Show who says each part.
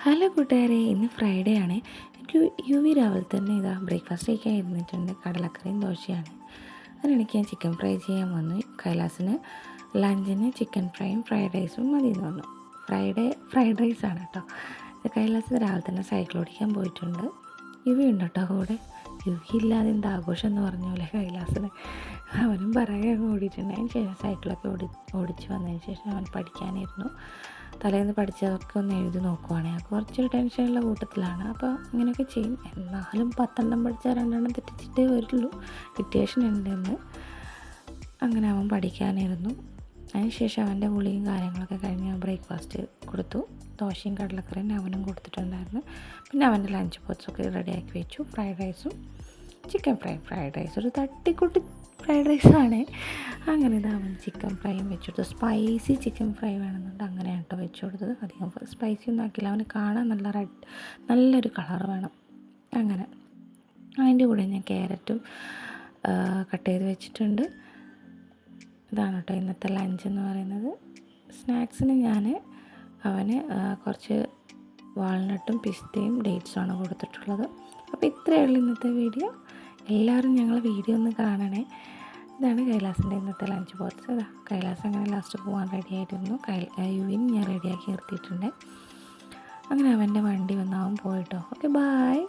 Speaker 1: Hello കൂട്ടുകാരെ, ഇന്ന് Friday ആണ്. യു വി രാവിലെ തന്നെ ബ്രേക്ക്ഫാസ്റ്റ് കഴിക്കാൻ ഇരുന്നിട്ടുണ്ട്. കടലക്കറിയും ദോശയാണ്. അതിനിടയ്ക്ക് ഞാൻ ചിക്കൻ ഫ്രൈ ചെയ്യാൻ വന്നു. കൈലാസിന് ലഞ്ചിന് ചിക്കൻ ഫ്രൈയും ഫ്രൈഡ് റൈസും മതി എന്ന് പറഞ്ഞു. ഫ്രൈഡ് റൈസാണ് കേട്ടോ. കൈലാസ് രാവിലെ തന്നെ സൈക്കിൾ ഓടിക്കാൻ പോയിട്ടുണ്ട്. യുവി ഉണ്ട് കേട്ടോ കൂടെ. യുവി ഇല്ലാതെ എന്താ ആഘോഷം എന്ന് പറഞ്ഞ പോലെ കൈലാസിന് അവനും പിറകെ ഓടിയിട്ടുണ്ട്. അതിന് ശേഷം സൈക്കിളൊക്കെ ഓടിച്ച് വന്നതിന് ശേഷം അവൻ പഠിക്കാനിരുന്നു. തലേന്ന് പഠിച്ചതൊക്കെ ഒന്ന് എഴുതി നോക്കുവാണെങ്കിൽ കുറച്ചൊരു ടെൻഷനുള്ള കൂട്ടത്തിലാണ്. അപ്പോൾ ഇങ്ങനെയൊക്കെ ചെയ്യും. എന്നാലും 10 പഠിച്ചാൽ 2 തെറ്റിച്ചിട്ടേ വരുള്ളൂ. ഡിക്റ്റേഷൻ ഉണ്ടെന്ന്. അങ്ങനെ അവൻ പഠിക്കാനിരുന്നു. അതിനുശേഷം അവൻ്റെ കുളിയും കാര്യങ്ങളൊക്കെ കഴിഞ്ഞ് ബ്രേക്ക്ഫാസ്റ്റ് കൊടുത്തു. ദോശയും കടലക്കറിയും അവനും കൊടുത്തിട്ടുണ്ടായിരുന്നു. പിന്നെ അവൻ്റെ ലഞ്ച് ബോക്സൊക്കെ റെഡിയാക്കി വെച്ചു. ഫ്രൈഡ് റൈസും ചിക്കൻ ഫ്രൈഡ് റൈസ് ഒരു തട്ടിക്കൂട്ടി ഫ്രൈഡ് റൈസാണ്. അങ്ങനെ അവൻ ചിക്കൻ ഫ്രൈയും വെച്ചു കൊടുത്തു. സ്പൈസി ചിക്കൻ ഫ്രൈ വേണമെന്നുണ്ട്. അങ്ങനെയാണ് കേട്ടോ വെച്ചു കൊടുത്തത്. അധികം സ്പൈസി ഒന്നും ആക്കിയില്ല. അവന് കാണാൻ നല്ലൊരു കളർ വേണം. അങ്ങനെ അതിൻ്റെ കൂടെ ഞാൻ ക്യാരറ്റും കട്ട് ചെയ്ത് വെച്ചിട്ടുണ്ട്. ഇതാണ് കേട്ടോ ഇന്നത്തെ ലഞ്ച് എന്ന് പറയുന്നത്. സ്നാക്സിന് ഞാൻ അവന് കുറച്ച് വാൾനട്ടും പിസ്തയും ഡേറ്റ്സുമാണ് കൊടുത്തിട്ടുള്ളത്. അപ്പോൾ ഇത്രയേ ഉള്ളൂ ഇന്നത്തെ വീഡിയോ. എല്ലാവരും ഞങ്ങൾ വീഡിയോ ഒന്ന് കാണണേ. ഇതാണ് കൈലാസിൻ്റെ ഇന്നത്തെ ലഞ്ച് ബോക്സ്. കൈലാസ് അങ്ങനെ ലാസ്റ്റ് പോകാൻ റെഡി ആയിട്ടിരുന്നു. യുവിൻ ഞാൻ റെഡിയാക്കി നിർത്തിയിട്ടുണ്ട്. അങ്ങനെ അവൻ്റെ വണ്ടി വന്ന് അവൻ പോയിട്ടോ. Okay, bye.